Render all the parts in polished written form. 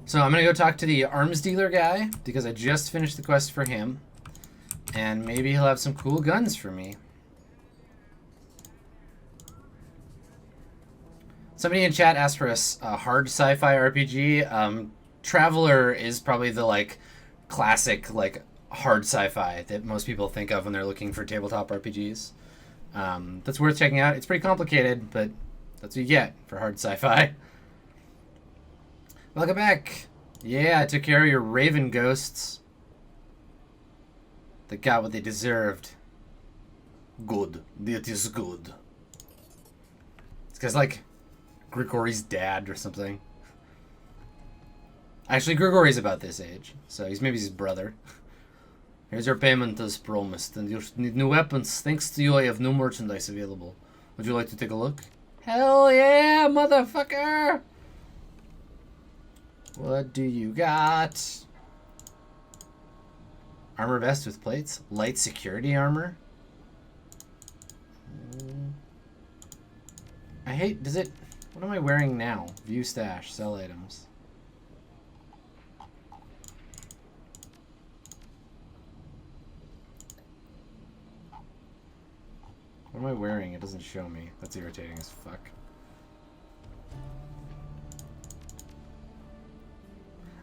So I'm gonna go talk to the arms dealer guy because I just finished the quest for him, and maybe he'll have some cool guns for me. Somebody in chat asked for a hard sci-fi RPG. Traveler is probably the like classic like hard sci-fi that most people think of when they're looking for tabletop RPGs. That's worth checking out. It's pretty complicated, but that's what you get for hard sci-fi. Welcome back. Yeah, I took care of your raven ghosts. They got what they deserved. Good. That is good. This guy's like Grigory's dad or something. Actually, Grigory's about this age, so he's maybe his brother. Here's your payment as promised, and you need new weapons. Thanks to you, I have new merchandise available. Would you like to take a look? Hell yeah, motherfucker! What do you got? Armor vest with plates? Light security armor? I hate, does it, what am I wearing now? View stash, sell items. What am I wearing? It doesn't show me. That's irritating as fuck.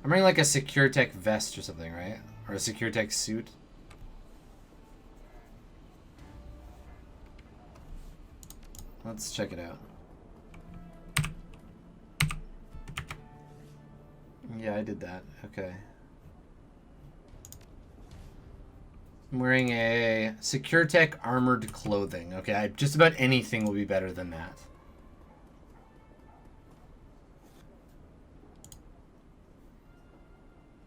I'm wearing like a SecureTech vest or something, right? Or a SecureTech suit. Let's check it out. Yeah, I did that. Okay. I'm wearing a SecureTech armored clothing. Okay, just about anything will be better than that.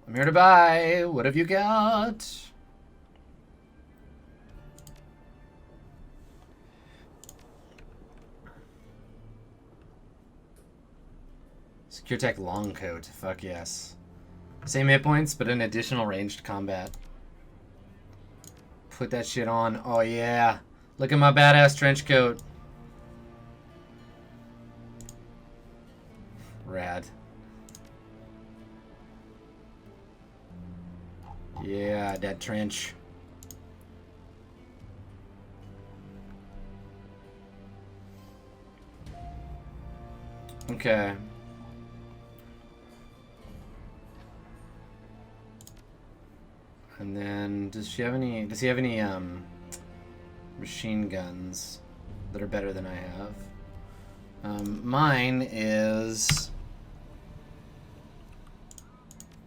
I'm here to buy. What have you got? SecureTech long coat. Fuck yes. Same hit points, but an additional ranged combat. Put that shit on. Oh yeah. Look at my badass trench coat. Rad. Yeah, that trench. Okay. And then does he have any machine guns that are better than I have? Mine is,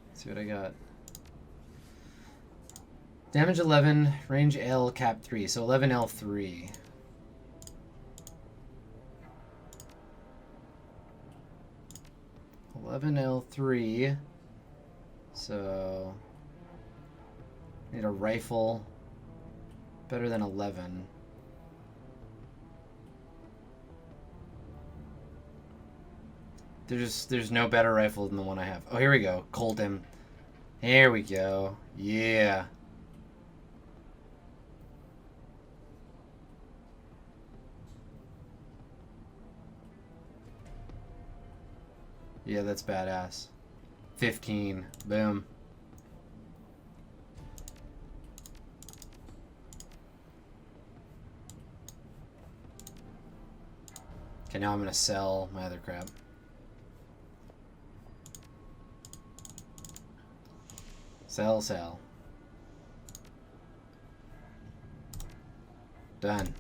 let's see what I got. Damage 11, range L, cap 3, so 11L3. L3, so need a rifle better than 11. There's no better rifle than the one I have. Oh, here we go. Colton. Here we go. Yeah. Yeah, that's badass. 15. Boom. Okay, now I'm gonna sell my other crap. Sell. Done.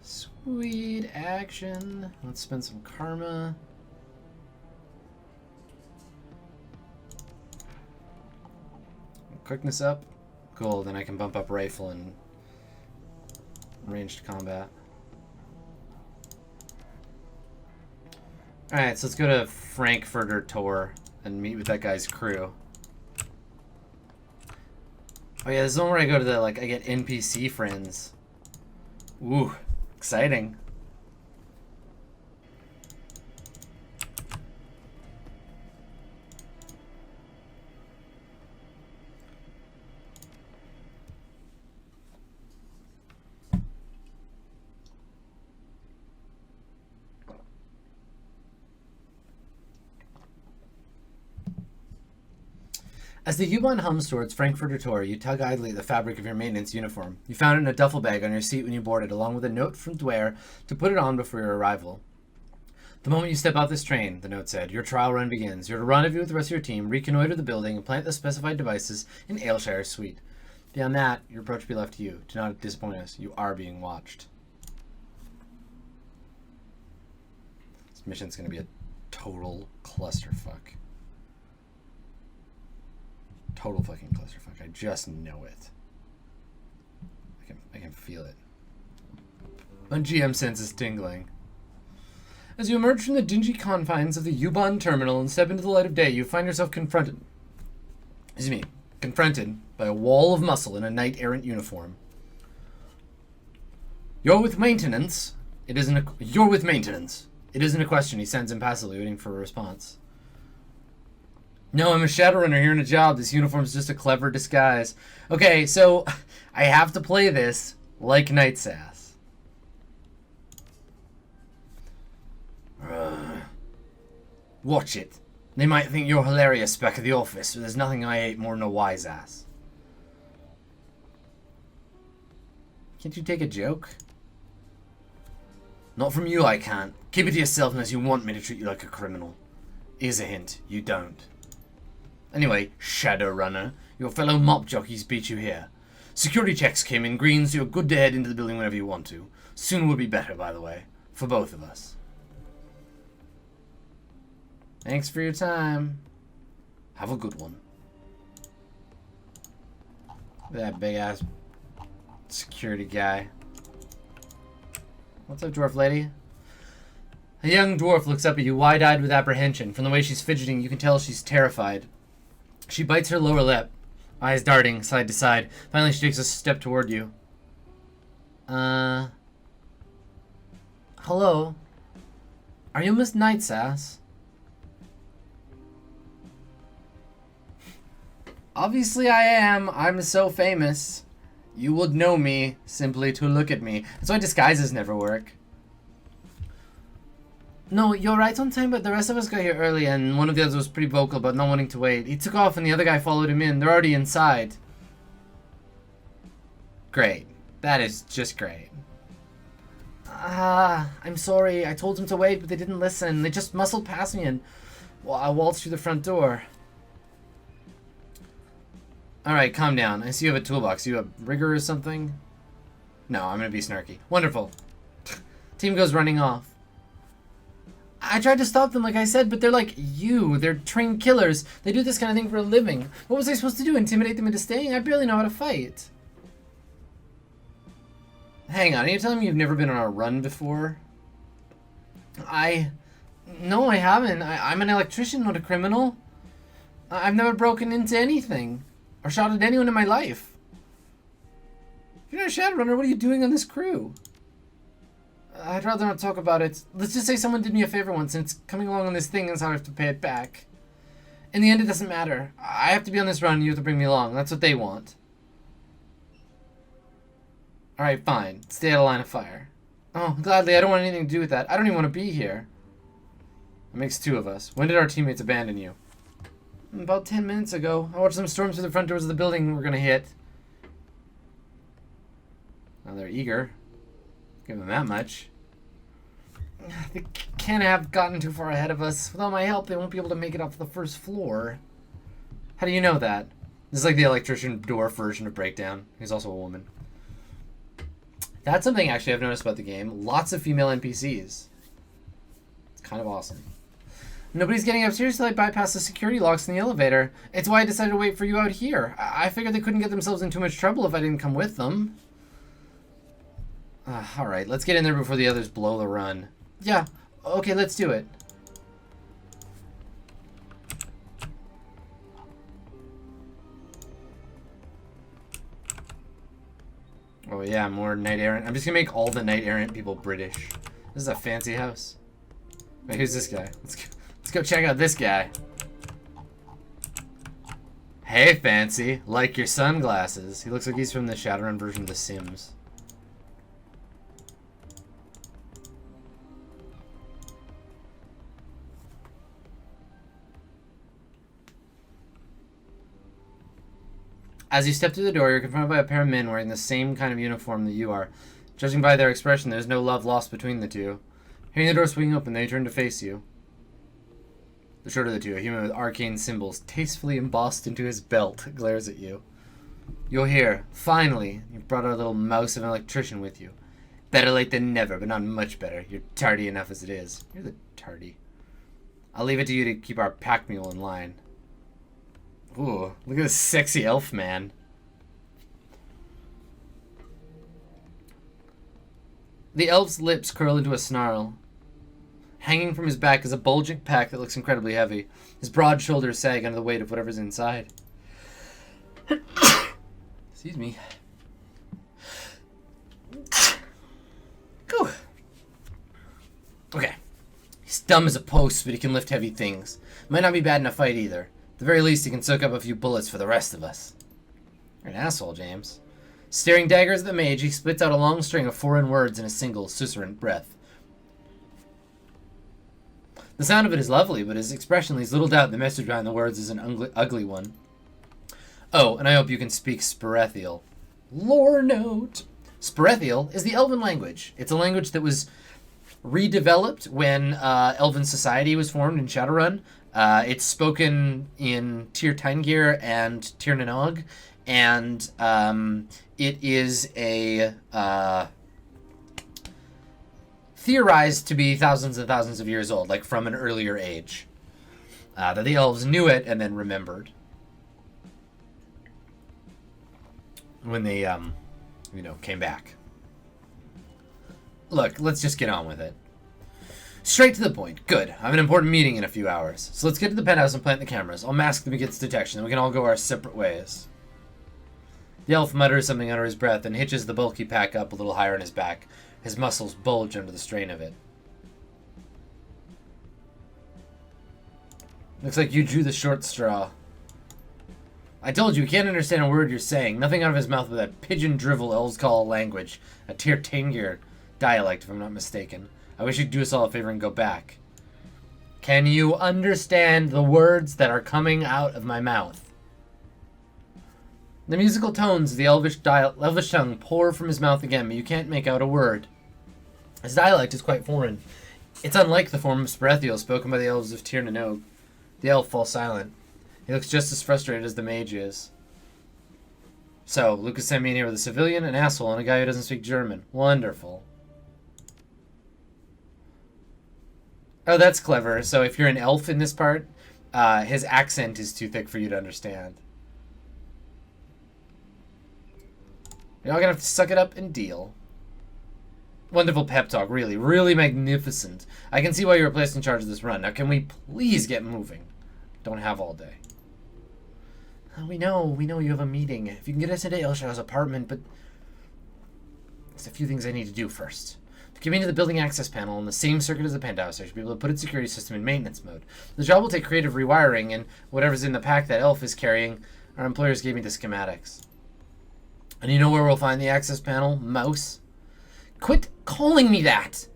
Sweet action. Let's spend some karma. Quickness up. Cool, then I can bump up rifle and ranged combat. Alright, so let's go to Frankfurter Tor and meet with that guy's crew. Oh yeah, this is the one where I go to the, like, I get NPC friends. Ooh, exciting. As the U-Bahn hums towards Frankfurter Tor, you tug idly at the fabric of your maintenance uniform. You found it in a duffel bag on your seat when you boarded, along with a note from Dwyer to put it on before your arrival. The moment you step out this train, the note said, your trial run begins. You're to rendezvous with the rest of your team, reconnoiter the building, and plant the specified devices in Ayleshire's suite. Beyond that, your approach will be left to you. Do not disappoint us. You are being watched. This mission's going to be a total clusterfuck. Total fucking clusterfuck. I just know it. I can feel it. My GM sense is tingling. As you emerge from the dingy confines of the U-Bahn terminal and step into the light of day, you find yourself confronted by a wall of muscle in a knight-errant uniform. You're with maintenance. You're with maintenance. It isn't a question. He sends impassively, waiting for a response. No, I'm a Shadowrunner here on a job. This uniform's just a clever disguise. Okay, so I have to play this like NightSass. Watch it. They might think you're hilarious back at the office, but there's nothing I hate more than a wise ass. Can't you take a joke? Not from you, I can't. Keep it to yourself unless you want me to treat you like a criminal. Here's a hint. You don't. Anyway, Shadowrunner, your fellow mop jockeys beat you here. Security checks came in green, so you're good to head into the building whenever you want to. Soon will be better, by the way. For both of us. Thanks for your time. Have a good one. That big-ass security guy. What's up, dwarf lady? A young dwarf looks up at you, wide-eyed with apprehension. From the way she's fidgeting, you can tell she's terrified. She bites her lower lip, eyes darting side to side. Finally, she takes a step toward you. Hello? Are you Miss NightSass? Obviously I am. I'm so famous. You would know me simply to look at me. That's why disguises never work. No, you're right on time, but the rest of us got here early, and one of the others was pretty vocal about not wanting to wait. He took off, and the other guy followed him in. They're already inside. Great. That is just great. I'm sorry. I told them to wait, but they didn't listen. They just muscled past me, and I waltzed through the front door. Alright, calm down. I see you have a toolbox. You have rigor or something? No, I'm gonna be snarky. Wonderful. Team goes running off. I tried to stop them, like I said, but they're like you. They're trained killers. They do this kind of thing for a living. What was I supposed to do? Intimidate them into staying? I barely know how to fight. Hang on, are you telling me you've never been on a run before? No, I haven't. I'm an electrician, not a criminal. I've never broken into anything. Or shot at anyone in my life. If you're not a Shadowrunner, what are you doing on this crew? I'd rather not talk about it. Let's just say someone did me a favor once, and it's coming along on this thing, and so I have to pay it back. In the end, it doesn't matter. I have to be on this run, and you have to bring me along. That's what they want. Alright, fine. Stay out of line of fire. Oh, gladly. I don't want anything to do with that. I don't even want to be here. It makes two of us. When did our teammates abandon you? About 10 minutes ago. I watched them storm through the front doors of the building we're gonna hit. Now they're eager. Give them that much. They can't have gotten too far ahead of us. Without my help, they won't be able to make it up to the first floor. How do you know that? This is like the electrician dwarf version of Breakdown. He's also a woman. That's something actually I've noticed about the game. Lots of female NPCs. It's kind of awesome. Nobody's getting upstairs till I bypass the security locks in the elevator. It's why I decided to wait for you out here. I figured they couldn't get themselves in too much trouble if I didn't come with them. Alright, let's get in there before the others blow the run. Yeah, okay, let's do it. Oh yeah, more Knight Errant. I'm just gonna make all the Knight Errant people British. This is a fancy house. Wait, who's this guy? Let's go check out this guy. Hey, fancy. Like your sunglasses. He looks like he's from the Shadowrun version of The Sims. As you step through the door, you're confronted by a pair of men wearing the same kind of uniform that you are. Judging by their expression, there's no love lost between the two. Hearing the door swing open, they turn to face you. The shorter of the two, a human with arcane symbols tastefully embossed into his belt, glares at you. You'll hear, finally, you've brought our little mouse of an electrician with you. Better late than never, but not much better. You're tardy enough as it is. You're the tardy. I'll leave it to you to keep our pack mule in line. Ooh, look at this sexy elf man. The elf's lips curl into a snarl. Hanging from his back is a bulging pack that looks incredibly heavy. His broad shoulders sag under the weight of whatever's inside. Excuse me. Whew. Okay. He's dumb as a post, but he can lift heavy things. Might not be bad in a fight either. At the very least, he can soak up a few bullets for the rest of us. You're an asshole, James. Staring daggers at the mage, he spits out a long string of foreign words in a single, susurrant breath. The sound of it is lovely, but his expression leaves little doubt the message behind the words is an ugly one. Oh, and I hope you can speak Sperethiel. Lore note. Sperethiel is the Elven language. It's a language that was redeveloped when Elven society was formed in Shadowrun. It's spoken in Tir Taingir and Tir Nanog, and it is a theorized to be thousands and thousands of years old, like from an earlier age. That the elves knew it and then remembered when they, came back. Look, let's just get on with it. Straight to the point. Good. I have an important meeting in a few hours. So let's get to the penthouse and plant the cameras. I'll mask them against detection, and we can all go our separate ways. The elf mutters something under his breath and hitches the bulky pack up a little higher on his back. His muscles bulge under the strain of it. Looks like you drew the short straw. I told you, he can't understand a word you're saying. Nothing out of his mouth but that pigeon drivel elves call a language. A Tir Taingir dialect, if I'm not mistaken. I wish you'd do us all a favor and go back. Can you understand the words that are coming out of my mouth? The musical tones of the elvish tongue pour from his mouth again, but you can't make out a word. His dialect is quite foreign. It's unlike the form of Sperethiel spoken by the elves of Tir Nanog. The elf falls silent. He looks just as frustrated as the mage is. So, Lucas sent me in here with a civilian, an asshole, and a guy who doesn't speak German. Wonderful. Oh, that's clever. So if you're an elf in this part, his accent is too thick for you to understand. You're all gonna have to suck it up and deal. Wonderful pep talk, really. Really magnificent. I can see why you were placed in charge of this run. Now, can we please get moving? Don't have all day. We know you have a meeting. If you can get us into Ilshaw's apartment, but there's a few things I need to do first. To get me into the building access panel on the same circuit as the penthouse, I should be able to put its security system in maintenance mode. The job will take creative rewiring, and whatever's in the pack that elf is carrying, our employers gave me the schematics. And you know where we'll find the access panel, mouse? Quit calling me that!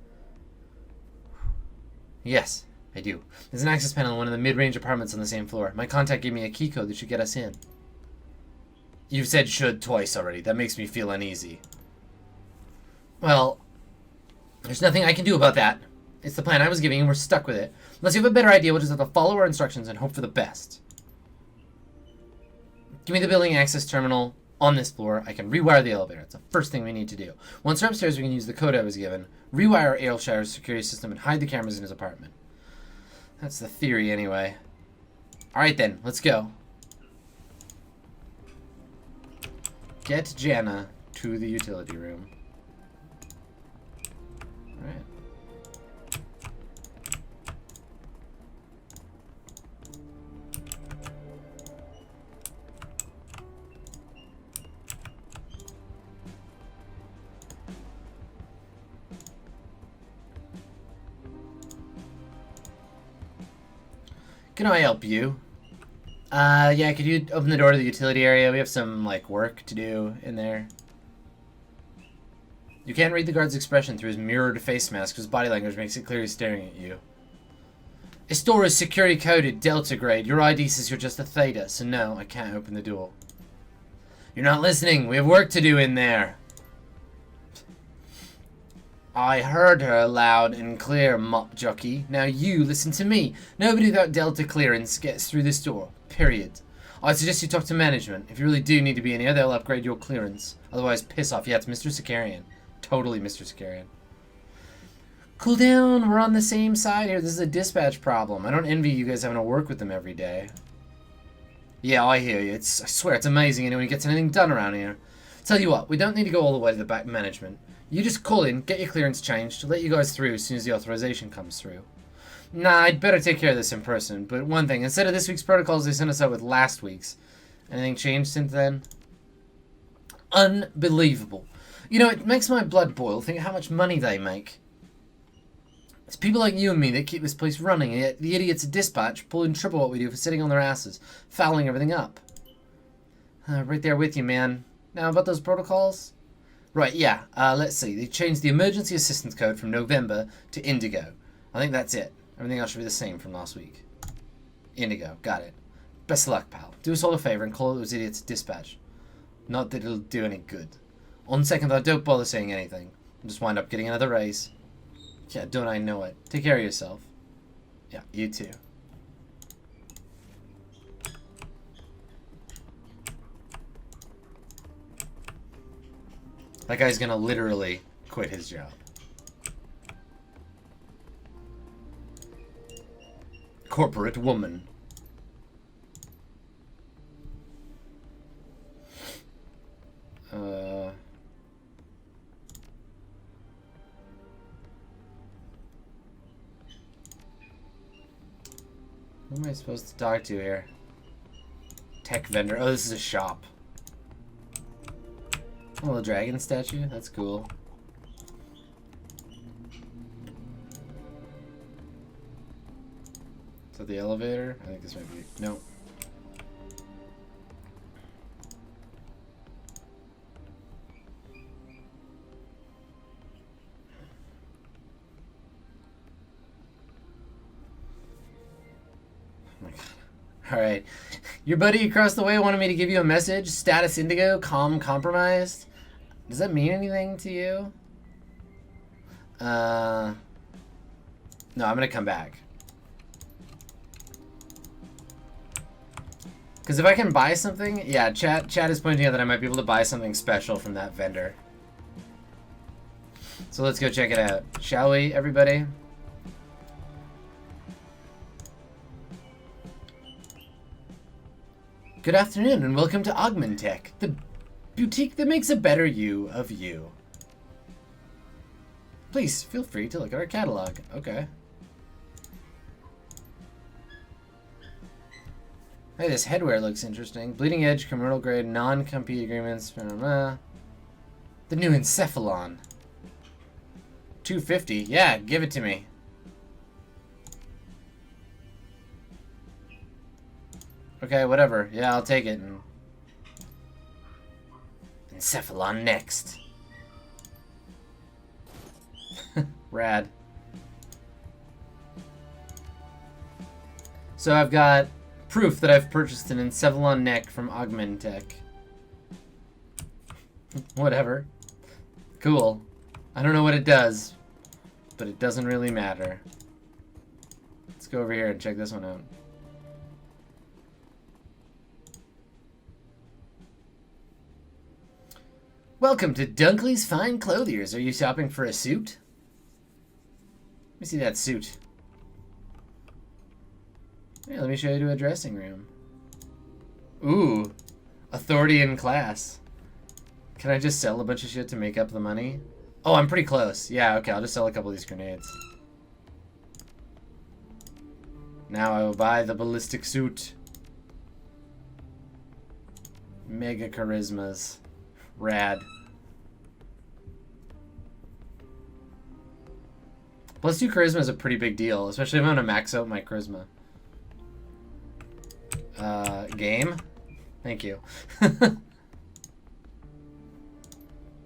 Yes, I do. There's an access panel in one of the mid-range apartments on the same floor. My contact gave me a key code that should get us in. You've said should twice already. That makes me feel uneasy. Well, there's nothing I can do about that. It's the plan I was giving and we're stuck with it. Unless you have a better idea, we'll just have to follow our instructions and hope for the best. Give me the building access terminal on this floor. I can rewire the elevator. It's the first thing we need to do. Once we're upstairs, we can use the code I was given, rewire Ailshire's security system, and hide the cameras in his apartment. That's the theory, anyway. Alright then, let's go. Get Jana to the utility room. Alright. Can I help you? Yeah, could you open the door to the utility area? We have some, work to do in there. You can't read the guard's expression through his mirrored face mask, whose body language makes it clear he's staring at you. This door is security coded Delta grade. Your ID says you're just a Theta, so no, I can't open the door. You're not listening. We have work to do in there. I heard her loud and clear, mop jockey. Now you listen to me. Nobody without Delta clearance gets through this door. Period. I suggest you talk to management. If you really do need to be in here, they'll upgrade your clearance. Otherwise, piss off. Yeah, it's Mr. Sicarian. Totally Mr. Sicarian. Cool down. We're on the same side here. This is a dispatch problem. I don't envy you guys having to work with them every day. Yeah, I hear you. I swear, it's amazing anyone gets anything done around here. Tell you what, we don't need to go all the way to the back management. You just call in, get your clearance changed, let you guys through as soon as the authorization comes through. Nah, I'd better take care of this in person. But one thing, instead of this week's protocols, they sent us out with last week's. Anything changed since then? Unbelievable. You know, it makes my blood boil. Think of how much money they make. It's people like you and me that keep this place running, and yet the idiots at dispatch pull in triple what we do for sitting on their asses, fouling everything up. Right there with you, man. Now, about those protocols? Right, yeah. Let's see. They changed the emergency assistance code from November to Indigo. I think that's it. Everything else should be the same from last week. Indigo. Got it. Best of luck, pal. Do us all a favor and call those idiots at dispatch. Not that it'll do any good. On second thought, don't bother saying anything. I'll just wind up getting another raise. Yeah, don't I know it. Take care of yourself. Yeah, you too. That guy's gonna literally quit his job. Corporate woman. Who am I supposed to talk to here? Tech vendor. Oh, this is a shop. Oh, a little dragon statue. That's cool. Is that the elevator? I think this might be... No. Oh my god. Alright. Your buddy across the way wanted me to give you a message. Status Indigo, calm compromised. Does that mean anything to you? No, I'm gonna come back. Because if I can buy something... Yeah, chat is pointing out that I might be able to buy something special from that vendor. So let's go check it out. Shall we, everybody? Good afternoon and welcome to Augmentech, the boutique that makes a better you of you. Please feel free to look at our catalog. Okay. Hey, this headwear looks interesting. Bleeding edge, commercial grade, non-compete agreements. The new Encephalon. $250. Yeah, give it to me. Okay, whatever. Yeah, I'll take it. Encephalon next. Rad. So I've got proof that I've purchased an Encephalon neck from Augmentech. Whatever. Cool. I don't know what it does, but it doesn't really matter. Let's go over here and check this one out. Welcome to Dunkley's Fine Clothiers. Are you shopping for a suit? Let me see that suit. Yeah, let me show you to a dressing room. Ooh, authority in class. Can I just sell a bunch of shit to make up the money? Oh, I'm pretty close. Yeah, okay, I'll just sell a couple of these grenades. Now I will buy the ballistic suit. Mega charismas. Rad. +2 charisma is a pretty big deal, especially if I'm gonna max out my charisma. Game? Thank you.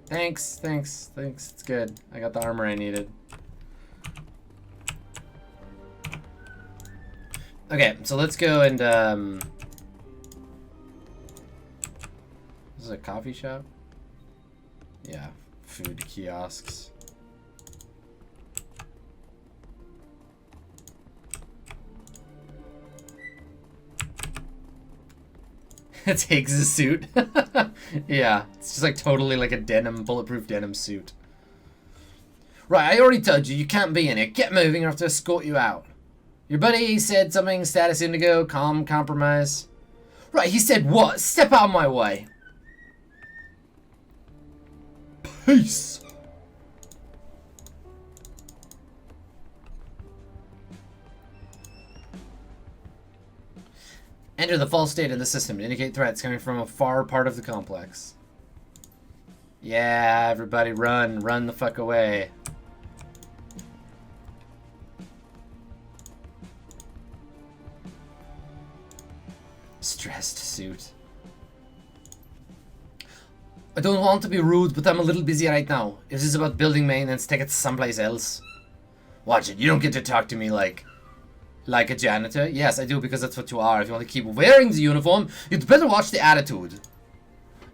Thanks. It's good. I got the armor I needed. Okay, so let's go and, This is a coffee shop? Yeah, food kiosks. It takes a suit. Yeah, it's just like totally like a denim, bulletproof denim suit. Right, I already told you, you can't be in it. Get moving or I have to escort you out. Your buddy said something, status indigo, calm, compromise. Right, he said what? Step out of my way. Peace. Enter the false state of the system to indicate threats coming from a far part of the complex. Yeah, everybody run. Run the fuck away. Stressed suit. I don't want to be rude, but I'm a little busy right now. If this is about building maintenance, take it someplace else. Watch it, you don't get to talk to me like a janitor. Yes, I do, because that's what you are. If you want to keep wearing the uniform, you'd better watch the attitude.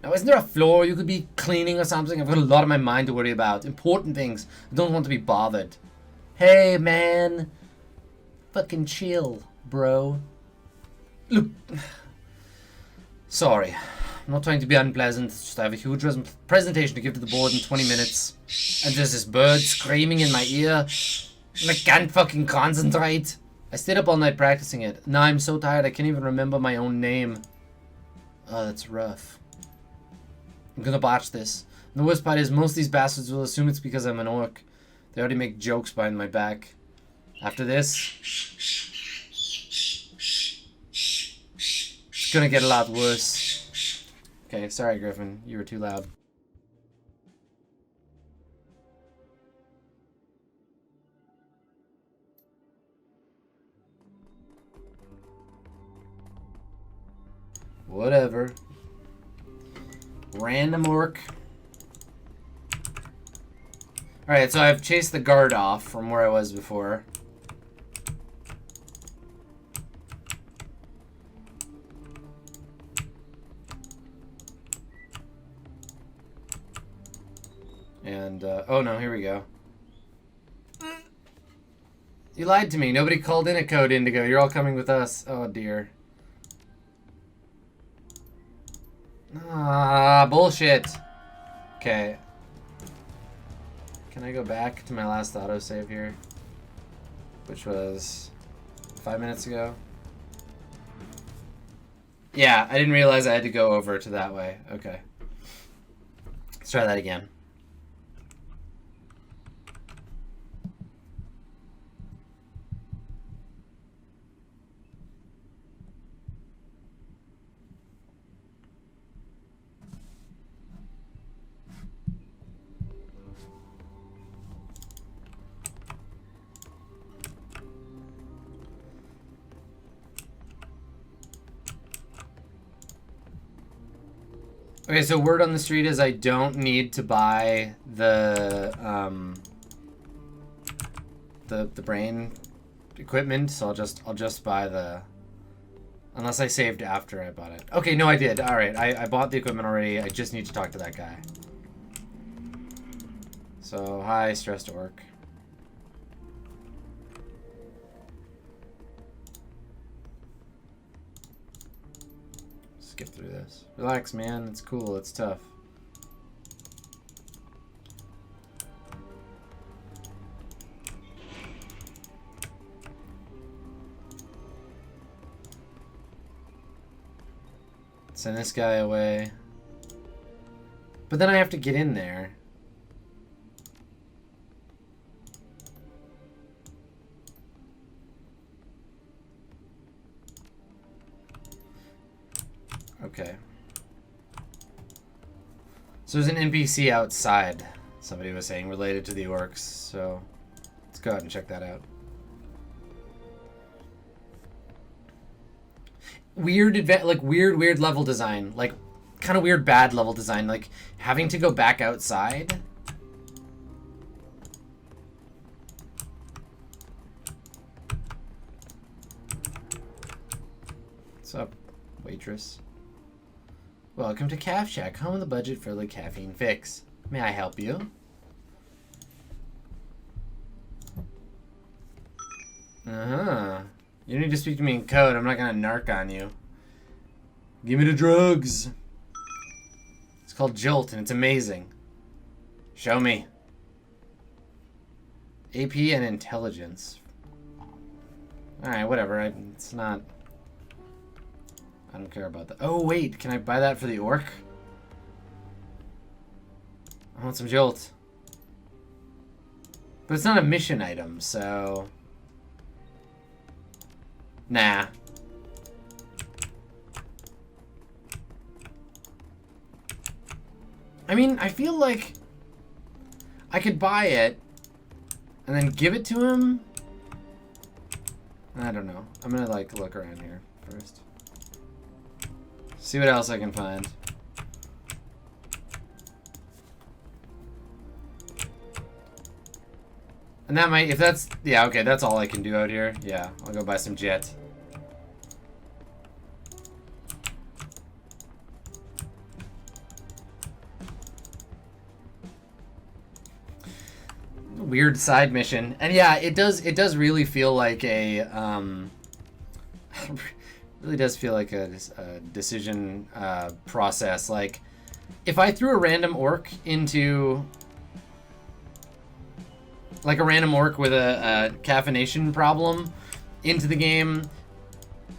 Now, isn't there a floor you could be cleaning or something? I've got a lot on my mind to worry about. Important things. I don't want to be bothered. Hey, man. Fucking chill, bro. Look. Sorry. I'm not trying to be unpleasant. It's just I have a huge presentation to give to the board in 20 minutes. And there's this bird screaming in my ear. And I can't fucking concentrate. I stayed up all night practicing it. Now I'm so tired I can't even remember my own name. Oh, that's rough. I'm gonna botch this. And the worst part is most of these bastards will assume it's because I'm an orc. They already make jokes behind my back. After this, it's gonna get a lot worse. Okay, sorry Griffin, you were too loud. Whatever. Random orc. Alright, so I've chased the guard off from where I was before. And, oh no, here we go. You lied to me. Nobody called in a code, Indigo. You're all coming with us. Oh dear. Ah, bullshit. Okay. Can I go back to my last autosave here? Which was 5 minutes ago? Yeah, I didn't realize I had to go over to that way. Okay. Let's try that again. Okay, so word on the street is I don't need to buy the brain equipment, so I'll just buy the, unless I saved after I bought it. Okay, no, I did. All right, I bought the equipment already. I just need to talk to that guy. So hi, stressed orc. Skip through this. Relax, man. It's cool. It's tough. Send this guy away. But then I have to get in there. Okay. So there's an NPC outside, somebody was saying, related to the orcs. So let's go ahead and check that out. Weird weird level design. Like, kind of weird bad level design. Like, having to go back outside. What's up, waitress? Welcome to Calf Shack, home of the budget-friendly caffeine fix. May I help you? Uh-huh. You need to speak to me in code. I'm not gonna narc on you. Give me the drugs. It's called Jolt, and it's amazing. Show me. AP and intelligence. Alright, whatever. It's not... I don't care about that. Oh, wait. Can I buy that for the orc? I want some Jolt. But it's not a mission item, so... Nah. I mean, I feel like I could buy it and then give it to him. I don't know. I'm gonna like look around here first. See what else I can find. And that might, if that's, yeah, okay, that's all I can do out here. Yeah, I'll go buy some jet. Weird side mission. And yeah, it does really feel like a, really does feel like a decision process. Like, if I threw a random orc into... like a random orc with a caffeination problem into the game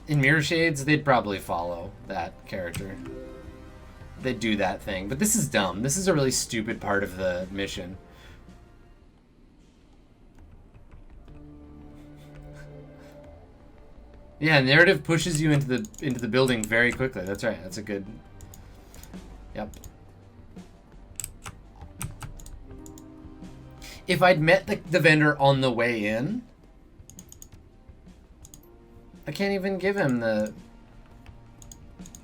in Mirrorshades, they'd probably follow that character. They'd do that thing. But this is dumb. This is a really stupid part of the mission. Yeah, narrative pushes you into the building very quickly. That's right. That's a good... Yep. If I'd met the vendor on the way in, I can't even give him the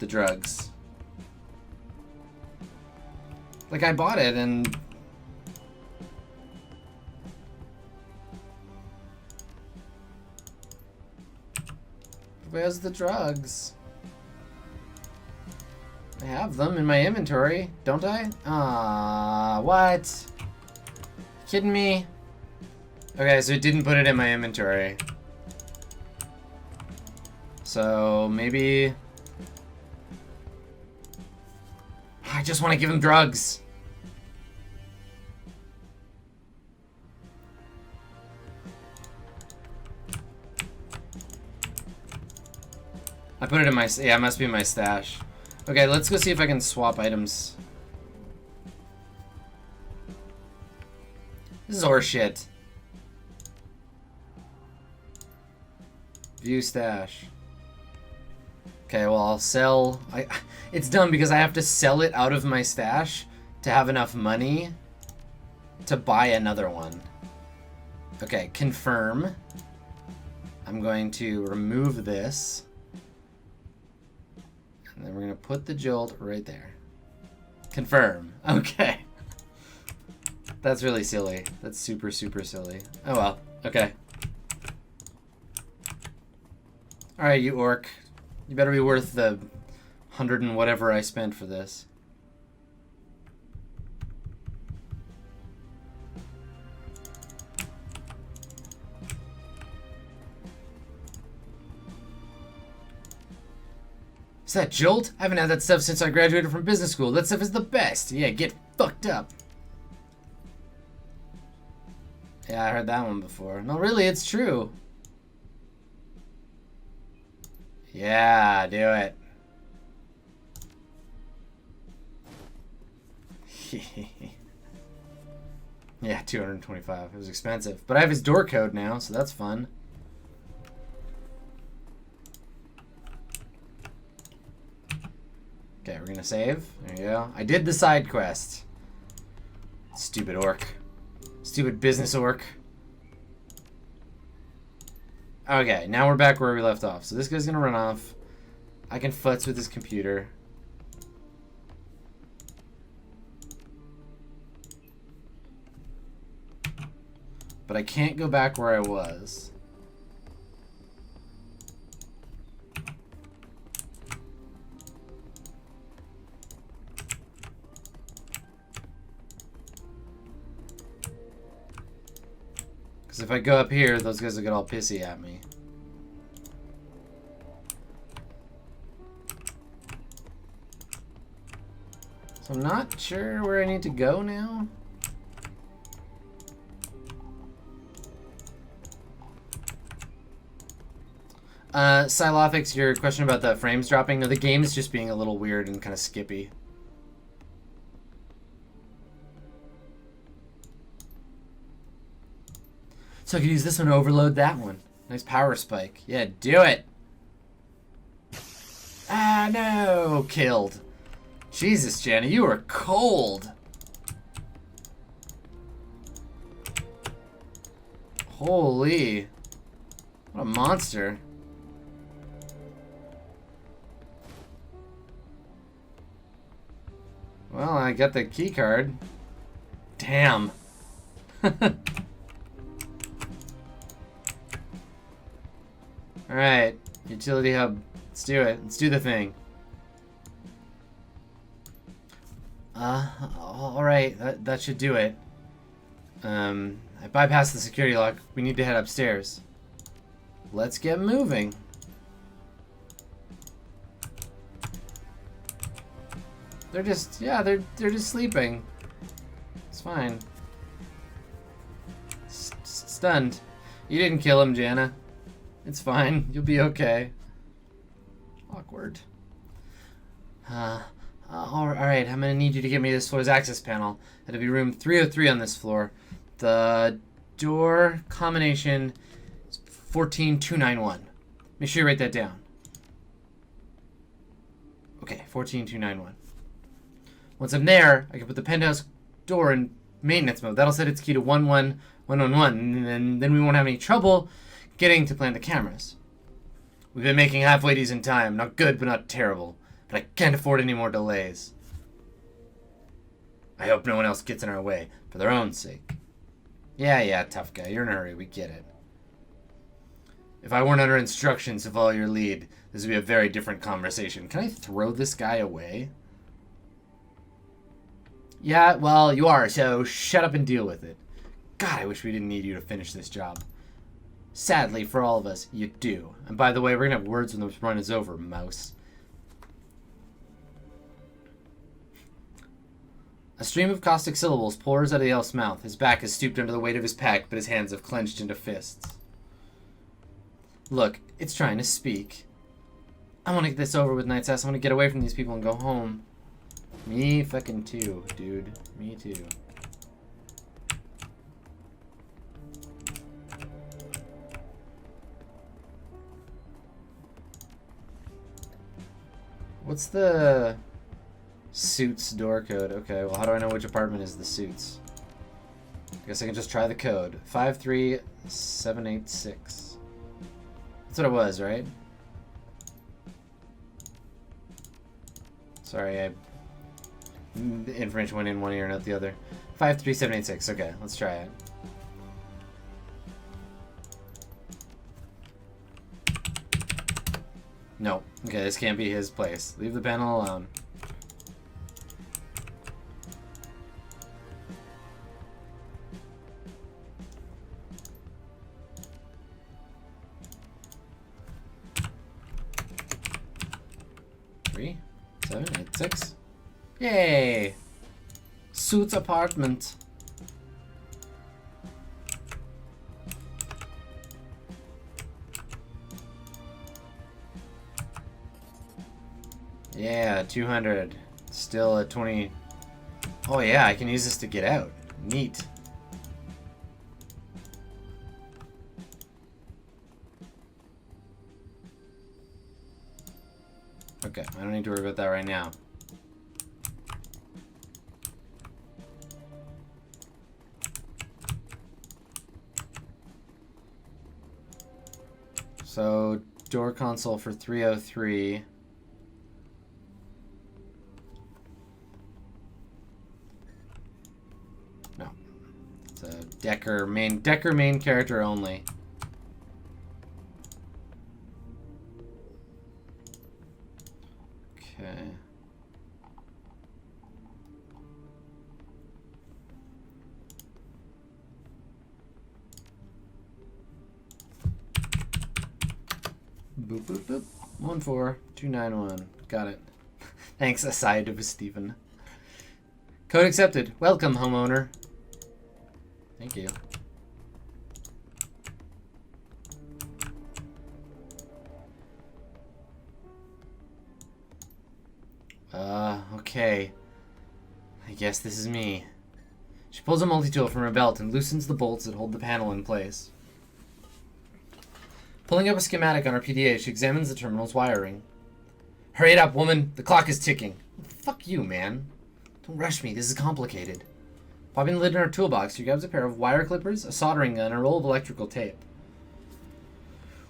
drugs. Like, I bought it and... Where's the drugs? I have them in my inventory, don't I? Ah, what? Kidding me? Okay, so it didn't put it in my inventory. So maybe... I just want to give him drugs. I put it in my... Yeah, it must be in my stash. Okay, let's go see if I can swap items. This is horseshit. View stash. Okay, well, I'll sell... It's dumb because I have to sell it out of my stash to have enough money to buy another one. Okay, confirm. I'm going to remove this. And then we're going to put the Jolt right there. Confirm. Okay. That's really silly. That's super, super silly. Oh well. Okay. Alright, you orc. You better be worth the 100 and whatever I spent for this. Is that Jolt? I haven't had that stuff since I graduated from business school. That stuff is the best. Yeah, get fucked up. Yeah, I heard that one before. No, really, it's true. Yeah, do it. Yeah, 225. It was expensive. But I have his door code now, so that's fun. Okay, we're gonna save. There you go. I did the side quest. Stupid orc. Stupid business orc. Okay, now we're back where we left off. So this guy's gonna run off. I can futz with his computer. But I can't go back where I was. Because if I go up here, those guys will get all pissy at me. So I'm not sure where I need to go now. Silophics, your question about the frames dropping. No, the game is just being a little weird and kind of skippy. So I could use this one to overload that one. Nice power spike. Yeah, do it. Ah, no. Killed. Jesus, Jana, you are cold. Holy. What a monster. Well, I got the key card. Damn. Alright, utility hub. Let's do it. Let's do the thing. Alright, that should do it. I bypassed the security lock. We need to head upstairs. Let's get moving. They're just, yeah, they're just sleeping. It's fine. Stunned. You didn't kill him, Jana. It's fine. You'll be okay. Awkward. Alright, I'm gonna need you to get me this floor's access panel. It'll be room 303 on this floor. The door combination is 14291. Make sure you write that down. Okay, 14291. Once I'm there, I can put the penthouse door in maintenance mode. That'll set its key to 11111, and then we won't have any trouble getting to plant the cameras. We've been making halfway decent time. Not good, but not terrible. But I can't afford any more delays. I hope no one else gets in our way, for their own sake. Yeah, tough guy. You're in a hurry. We get it. If I weren't under instructions to follow your lead, this would be a very different conversation. Can I throw this guy away? Yeah, well, you are, so shut up and deal with it. God, I wish we didn't need you to finish this job. Sadly, for all of us, you do. And by the way, we're going to have words when this run is over, mouse. A stream of caustic syllables pours out of the elf's mouth. His back is stooped under the weight of his pack, but his hands have clenched into fists. Look, it's trying to speak. I want to get this over with, NightSass. I want to get away from these people and go home. Me fucking too, dude. Me too. What's the suits door code? Okay, well, how do I know which apartment is the suits? I guess I can just try the code. 53786. That's what it was, right? Sorry, the information went in one ear, not the other. 53786. Okay, let's try it. No. Okay, this can't be his place. Leave the panel alone. Three, 7, 8, 6. Yay! Suits apartment. Yeah, 200. Still at 20. Oh yeah, I can use this to get out. Neat. Okay, I don't need to worry about that right now. So, door console for 303. No. It's a Decker main character only. Okay. Boop, boop, boop. 14291. Got it. Thanks, aside of Stephen. Code accepted. Welcome, homeowner. Thank you. Okay. I guess this is me. She pulls a multi-tool from her belt and loosens the bolts that hold the panel in place. Pulling up a schematic on her PDA, she examines the terminal's wiring. Hurry it up, woman. The clock is ticking. Fuck you, man. Don't rush me. This is complicated. Popping the lid in her toolbox, she grabs a pair of wire clippers, a soldering gun, and a roll of electrical tape.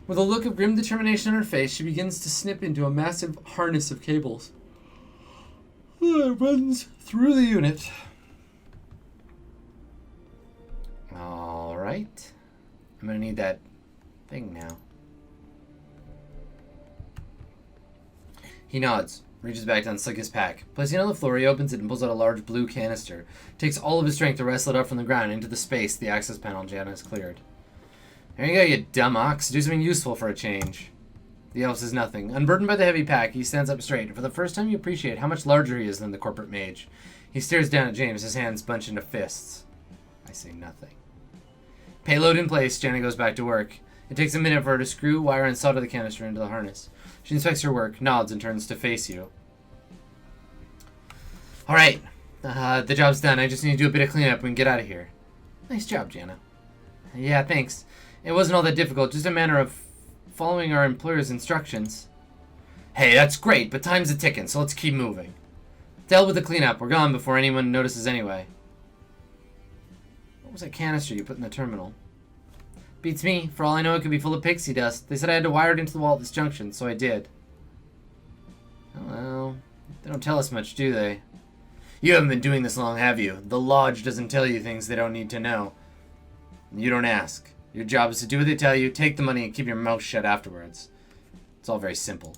With a look of grim determination on her face, she begins to snip into a massive harness of cables. It runs through the unit. Alright. I'm gonna need that thing now. He nods, reaches back to unslip his pack. Placing it on the floor, he opens it and pulls out a large blue canister. Takes all of his strength to wrestle it up from the ground into the space the access panel Jana has cleared. There you go, you dumb ox. Do something useful for a change. The elf says nothing. Unburdened by the heavy pack, he stands up straight, and for the first time you appreciate how much larger he is than the corporate mage. He stares down at James, his hands bunched into fists. I say nothing. Payload in place, Jana goes back to work. It takes a minute for her to screw, wire, and solder the canister into the harness. She inspects her work, nods, and turns to face you. Alright, the job's done. I just need to do a bit of cleanup and get out of here. Nice job, Jana. Yeah, thanks. It wasn't all that difficult, just a matter of following our employer's instructions. Hey, that's great, but time's a ticking, so let's keep moving. Deal with the cleanup. We're gone before anyone notices anyway. What was that canister you put in the terminal? Beats me. For all I know, it could be full of pixie dust. They said I had to wire it into the wall at this junction, so I did. Oh, well, they don't tell us much, do they? You haven't been doing this long, have you? The Lodge doesn't tell you things they don't need to know. You don't ask. Your job is to do what they tell you, take the money, and keep your mouth shut afterwards. It's all very simple.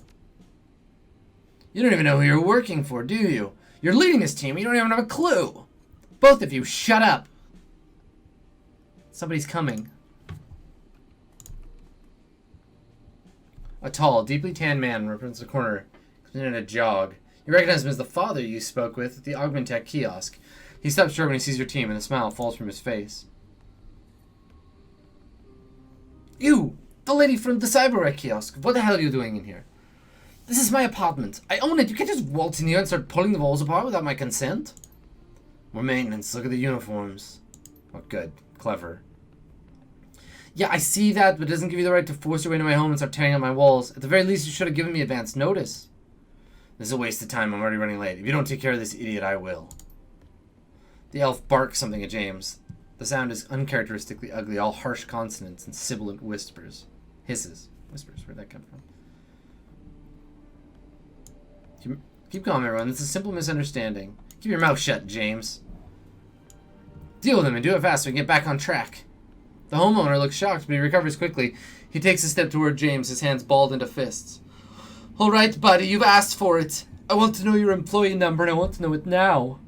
You don't even know who you're working for, do you? You're leading this team, and you don't even have a clue. Both of you, shut up. Somebody's coming. A tall, deeply tanned man represents the corner, comes in a jog. You recognize him as the father you spoke with at the Augmentech kiosk. He stops short when he sees your team, and a smile falls from his face. You! The lady from the Cyberwreck kiosk. What the hell are you doing in here? This is my apartment. I own it. You can't just waltz in here and start pulling the walls apart without my consent. More maintenance. Look at the uniforms. Oh, good. Clever. Yeah, I see that, but it doesn't give you the right to force your way into my home and start tearing out my walls. At the very least, you should have given me advance notice. This is a waste of time. I'm already running late. If you don't take care of this idiot, I will. The elf barks something at James. The sound is uncharacteristically ugly, all harsh consonants and sibilant whispers. Hisses. Whispers. Where'd that come from? Keep calm, everyone. This is a simple misunderstanding. Keep your mouth shut, James. Deal with him and do it fast so we can get back on track. The homeowner looks shocked, but he recovers quickly. He takes a step toward James, his hands balled into fists. All right, buddy, you've asked for it. I want to know your employee number, and I want to know it now.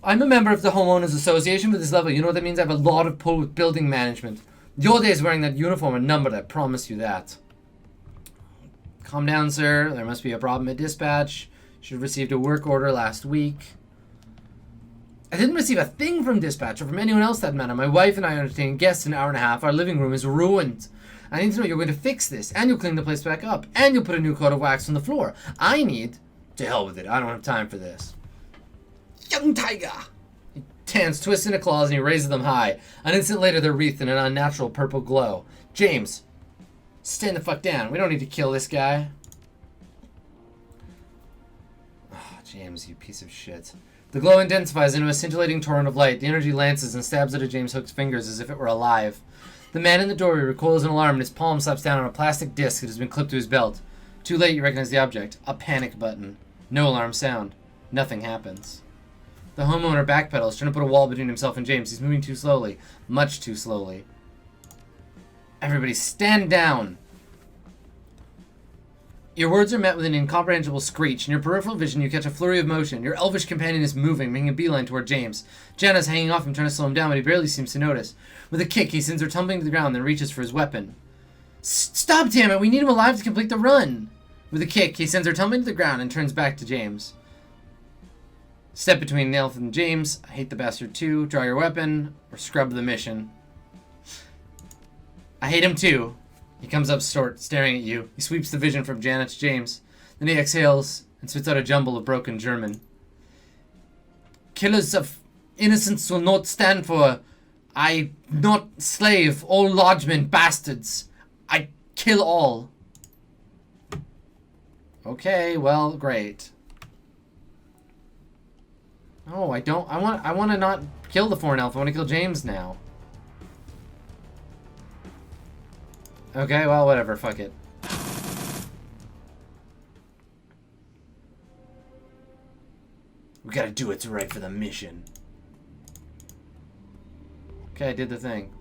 I'm a member of the Homeowners Association with this level. You know what that means? I have a lot of pull with building management. Your days wearing that uniform and number, I promise you that. Calm down, sir. There must be a problem at dispatch. Should have received a work order last week. I didn't receive a thing from dispatch or from anyone else that matter. My wife and I are entertaining guests in an hour and a half. Our living room is ruined. I need to know you're going to fix this, and you'll clean the place back up, and you'll put a new coat of wax on the floor. I need... To hell with it. I don't have time for this. Young tiger! Hands twist into claws and he raises them high. An instant later, they're wreathed in an unnatural purple glow. James, stand the fuck down. We don't need to kill this guy. Oh, James, you piece of shit. The glow intensifies into a scintillating torrent of light. The energy lances and stabs into James Hook's fingers as if it were alive. The man in the doorway recoils in alarm and his palm slaps down on a plastic disc that has been clipped to his belt. Too late, you recognize the object. A panic button. No alarm sound. Nothing happens. The homeowner backpedals, trying to put a wall between himself and James. He's moving too slowly. Much too slowly. Everybody stand down! Your words are met with an incomprehensible screech. In your peripheral vision, you catch a flurry of motion. Your elvish companion is moving, making a beeline toward James. Jana's hanging off him, trying to slow him down, but he barely seems to notice. With a kick, he sends her tumbling to the ground, then reaches for his weapon. Stop, damn it! We need him alive to complete the run! With a kick, he sends her tumbling to the ground and turns back to James. Step between the elf and James. I hate the bastard too. Draw your weapon, or scrub the mission. I hate him too. He comes up short, staring at you. He sweeps the vision from Janet to James. Then he exhales and spits out a jumble of broken German. Killers of innocents will not stand for. I not slave all lodgemen bastards. I kill all. Okay, well, great. No, I don't. I want to not kill the foreign elf. I want to kill James now. Okay, well, whatever. Fuck it. We gotta do what's right for the mission. Okay, I did the thing.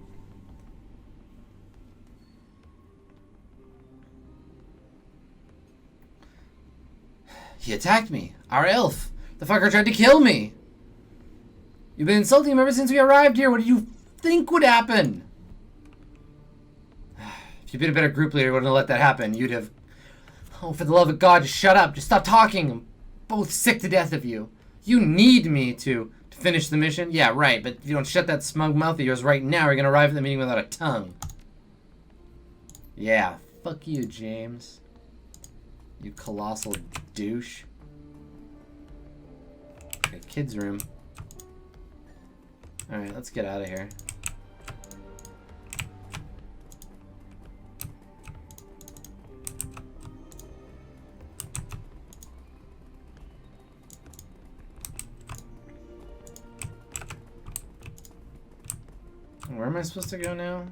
He attacked me. Our elf. The fucker tried to kill me. You've been insulting him ever since we arrived here. What did you think would happen? If you'd been a better group leader, wouldn't have let that happen. You'd have... Oh, for the love of God, just shut up. Just stop talking. I'm both sick to death of you. You need me to finish the mission? Yeah, right. But if you don't shut that smug mouth of yours right now, you're going to arrive at the meeting without a tongue. Yeah, fuck you, James. You colossal douche. Okay, kids' room. Alright, let's get out of here. Where am I supposed to go now?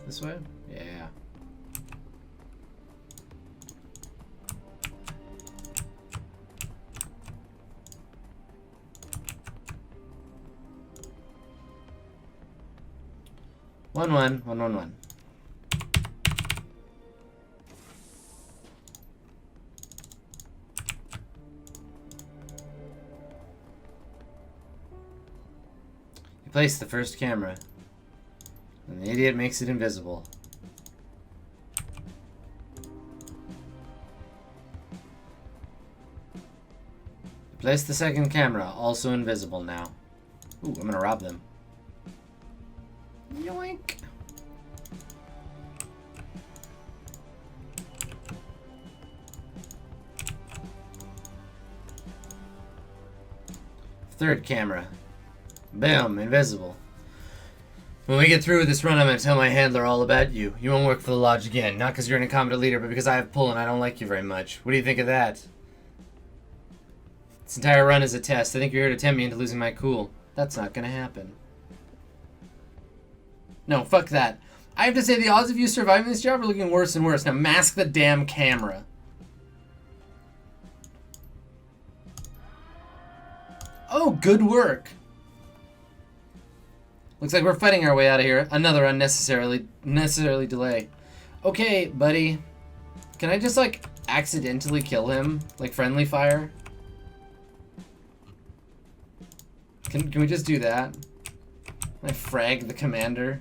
This way? Yeah. One. You place the first camera, and the idiot makes it invisible. You place the second camera, also invisible now. Ooh, I'm gonna rob them. Yoink! Third camera. Boom, invisible. When we get through with this run, I'm gonna tell my handler all about you. You won't work for the lodge again. Not because you're an incompetent leader, but because I have pull and I don't like you very much. What do you think of that? This entire run is a test. I think you're here to tempt me into losing my cool. That's not gonna happen. No, fuck that. I have to say the odds of you surviving this job are looking worse and worse. Now mask the damn camera. Oh, good work. Looks like we're fighting our way out of here. Another unnecessarily delay. Okay, buddy. Can I just, like, accidentally kill him? Like, friendly fire? Can we just do that? Can I frag the commander?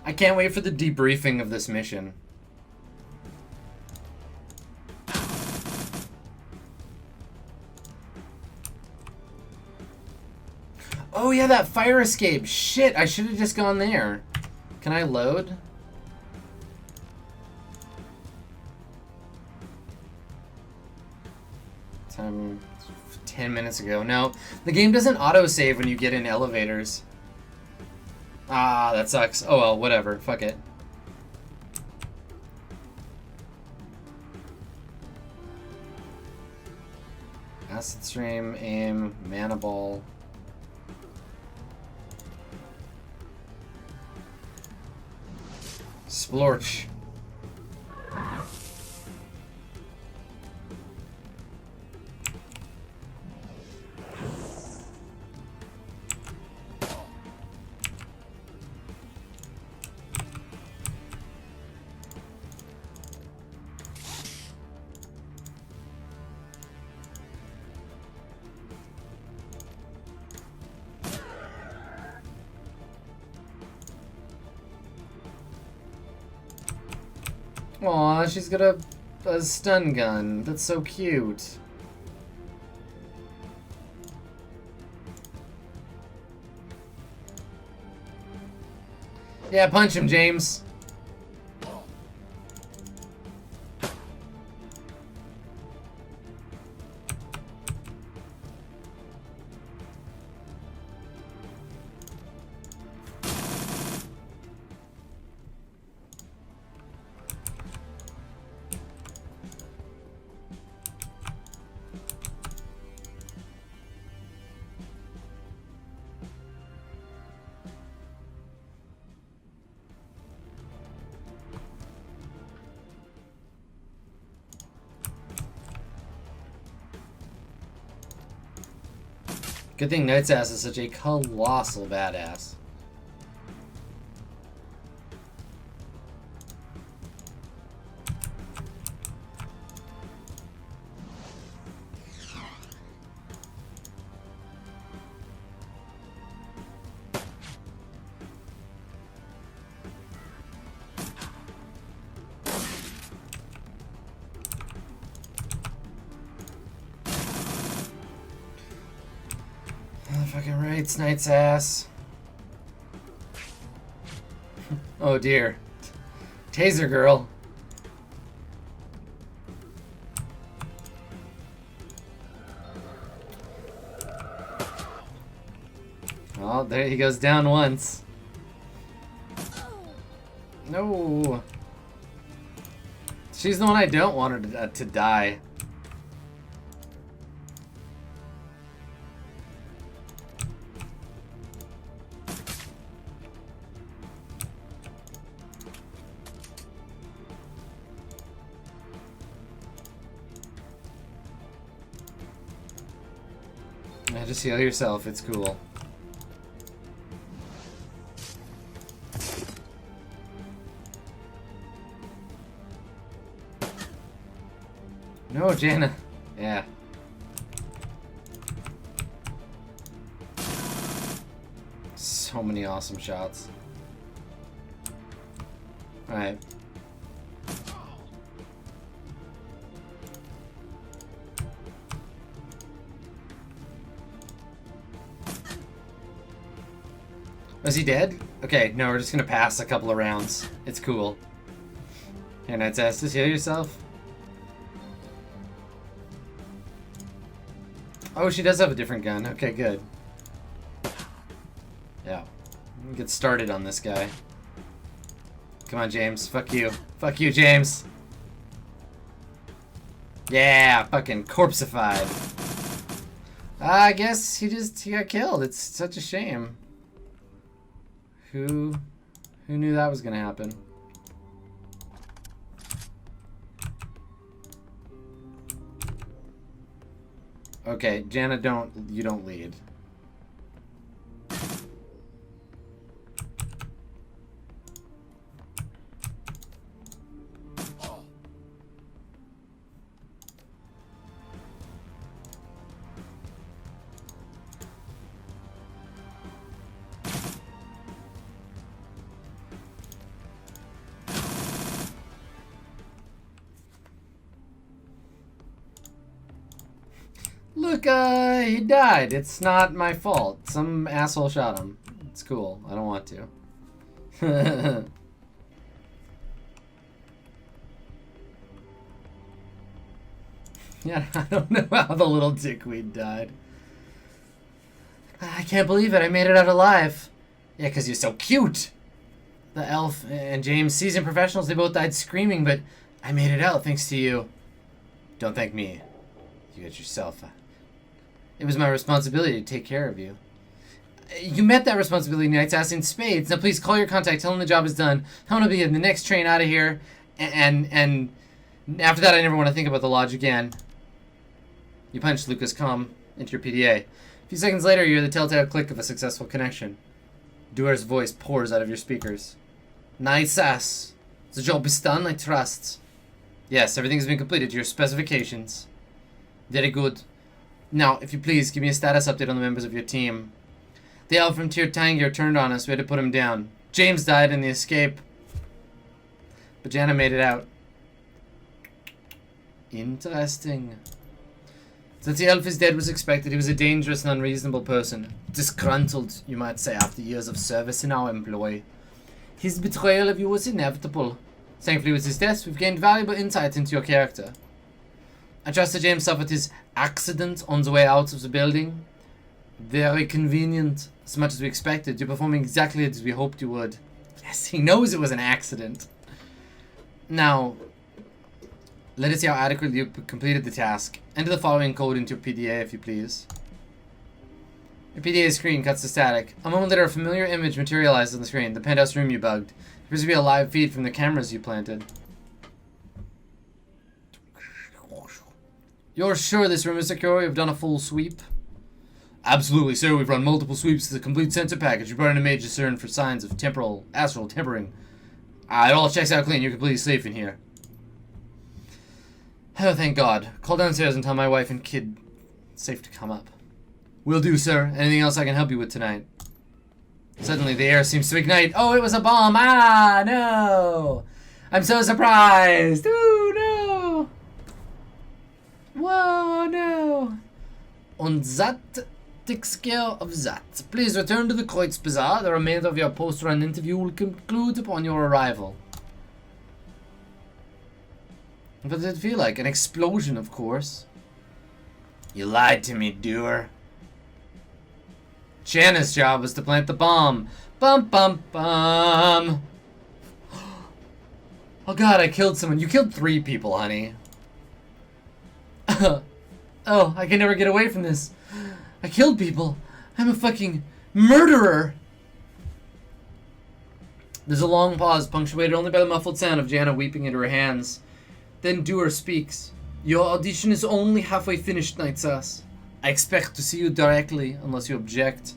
I can't wait for the debriefing of this mission. Oh yeah, that fire escape. Shit, I should have just gone there. Can I load? Time 10 minutes ago. No, the game doesn't autosave when you get in elevators. Ah, that sucks. Oh well, whatever. Fuck it. Acid stream, aim, mana ball. Splorch. Aw, she's got a stun gun. That's so cute. Yeah, punch him, James. Good thing NightSass is such a colossal badass. Fucking right, NightSass. Oh dear. Taser girl. Oh, there he goes down once. No. She's the one I don't want her to die. Just heal yourself, it's cool. No, Jana. Yeah. So many awesome shots. Alright. Was he dead? Okay, no, we're just gonna pass a couple of rounds. It's cool. Here, NightSass, just heal yourself. Oh, she does have a different gun. Okay, good. Yeah. Get started on this guy. Come on, James. Fuck you. Fuck you, James. Yeah, fucking corpseified. I guess he got killed. It's such a shame. Who knew that was gonna happen? Okay, Jana, you don't lead. Look, he died. It's not my fault. Some asshole shot him. It's cool. I don't want to. Yeah, I don't know how the little dickweed died. I can't believe it. I made it out alive. Yeah, because you're so cute. The elf and James, seasoned professionals, they both died screaming, but I made it out thanks to you. Don't thank me. You got yourself. It was my responsibility to take care of you. You met that responsibility, NightSass, in spades. Now please call your contact, tell him the job is done. Tell him to be in the next train out of here. And after that, I never want to think about the lodge again. You punch Lucas Comm into your PDA. A few seconds later, you hear the telltale click of a successful connection. Duer's voice pours out of your speakers. NightSass. The job is done, I trust. Yes, everything's been completed to your specifications. Very good. Now, if you please, give me a status update on the members of your team. The elf from Tyr Tanger turned on us. We had to put him down. James died in the escape. But Jana made it out. Interesting. That the elf is dead was expected. He was a dangerous and unreasonable person. Disgruntled, you might say, after years of service in our employ. His betrayal of you was inevitable. Thankfully, with his death, we've gained valuable insight into your character. I trust that James suffered his accident on the way out of the building. Very convenient, as much as we expected. You're performing exactly as we hoped you would. Yes, he knows it was an accident. Now, let us see how adequately you completed the task. Enter the following code into your PDA, if you please. Your PDA screen cuts to static. A moment later, a familiar image materialized on the screen. The penthouse room you bugged. It appears to be a live feed from the cameras you planted. You're sure this room is secure? You've done a full sweep? Absolutely, sir. We've run multiple sweeps to the complete sensor package. We brought in a major discern for signs of astral tempering. It all checks out clean. You're completely safe in here. Oh, thank God. Call downstairs and tell my wife and kid it's safe to come up. Will do, sir. Anything else I can help you with tonight? Suddenly, the air seems to ignite. Oh, it was a bomb. Ah, no. I'm so surprised. Ooh, no. Whoa, no. Und that takes care of that. Please return to the Kreuz Bazaar. The remainder of your post-run interview will conclude upon your arrival. What did it feel like? An explosion, of course. You lied to me, doer. Jana's job was to plant the bomb. Bum, bum, bum. Oh God, I killed someone. You killed 3 people, honey. Oh, I can never get away from this. I killed people. I'm a fucking murderer. There's a long pause, punctuated only by the muffled sound of Jana weeping into her hands. Then Doer speaks. Your audition is only halfway finished, NightSass. I expect to see you directly, unless you object.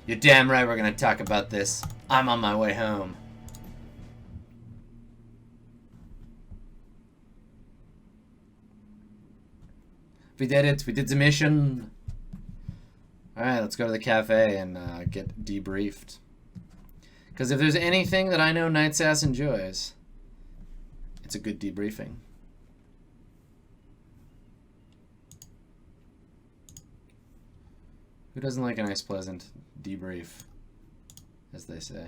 You're damn right we're gonna talk about this. I'm on my way home. We did it. We did the mission. Alright, let's go to the cafe and get debriefed. Because if there's anything that I know NightSass enjoys, it's a good debriefing. Who doesn't like a nice, pleasant debrief, as they say?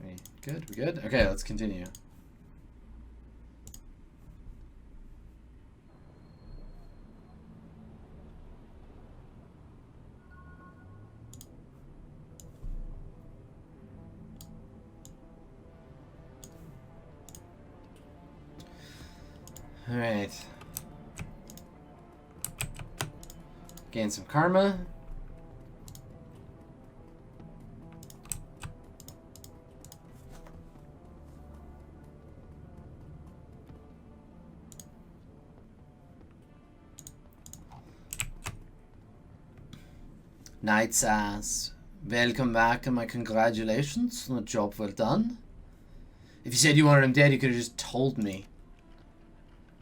We good? We good? Okay, let's continue. Alright. Gain some karma. NightSass, welcome back and my congratulations on a job well done. If you said you wanted him dead, you could have just told me.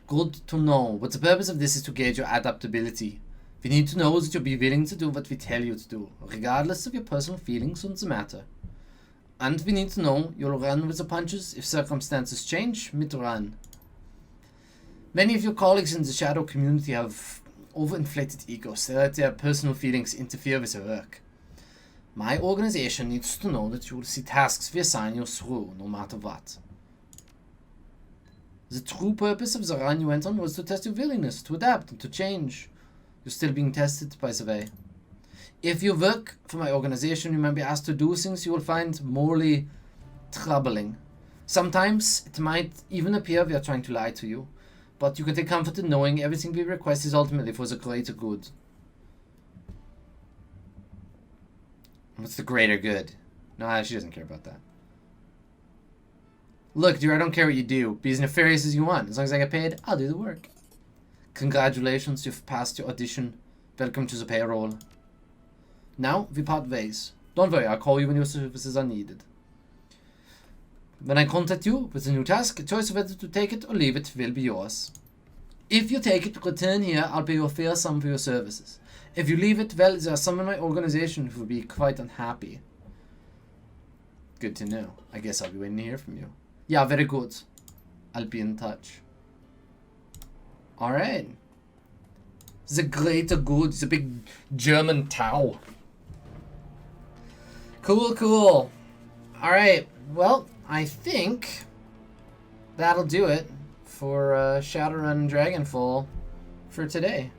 Good to know, but the purpose of this is to gauge your adaptability. We need to know that you'll be willing to do what we tell you to do, regardless of your personal feelings on the matter. And we need to know you'll run with the punches if circumstances change mid-run. Many of your colleagues in the Shadow community have overinflated egos. They let their personal feelings interfere with their work. My organization needs to know that you will see tasks we assign you through, no matter what. The true purpose of the run you went on was to test your willingness to adapt and to change. You're still being tested, by the way. If you work for my organization, you might be asked to do things you will find morally troubling. Sometimes it might even appear we are trying to lie to you, but you can take comfort in knowing everything we request is ultimately for the greater good. What's the greater good? No, she doesn't care about that. Look, dear, I don't care what you do. Be as nefarious as you want. As long as I get paid, I'll do the work. Congratulations, you've passed your audition. Welcome to the payroll. Now, we part ways. Don't worry, I'll call you when your services are needed. When I contact you with a new task, a choice of whether to take it or leave it will be yours. If you take it, return here, I'll pay you a fair sum for your services. If you leave it, well, there are some in my organization who will be quite unhappy. Good to know. I guess I'll be waiting to hear from you. Yeah, very good. I'll be in touch. Alright. The greater good, the big German Tau. Cool, cool. Alright, well, I think that'll do it for Shadowrun and Dragonfall for today.